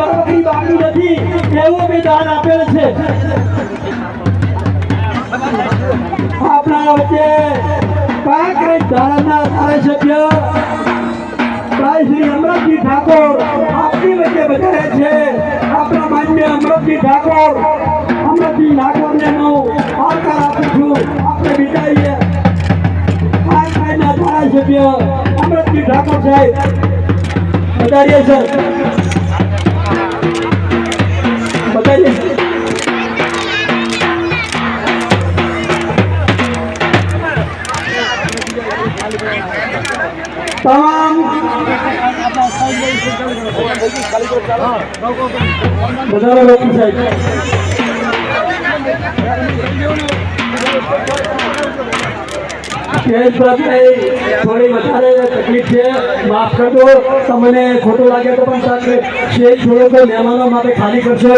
બકરી બાકી નથી એવો મેં દાન આપેલ છે આપણા વચ્ચે કાંકરેજ ધારાના ધારાસભ્ય ભાઈ શ્રી અમરતજી ઠાકોર આપની વચ્ચે વધારે છે આપણા માન્ય અમરતજી ઠાકોર ને હું આવકાર આપું છું આપણે વિદાઈએ કાંકરેજના ધારાસભ્ય અમરતજી ઠાકોર સાહેબ વધારીએ સર વધારીએ તમામ બધા લોકો સાહેબ થોડી વધારે તકલીફ છે માફ કરજો તમને ખોટું લાગે તો પણ સ્ટેજ થોડોક મહેમાનો માટે ખાલી કરશો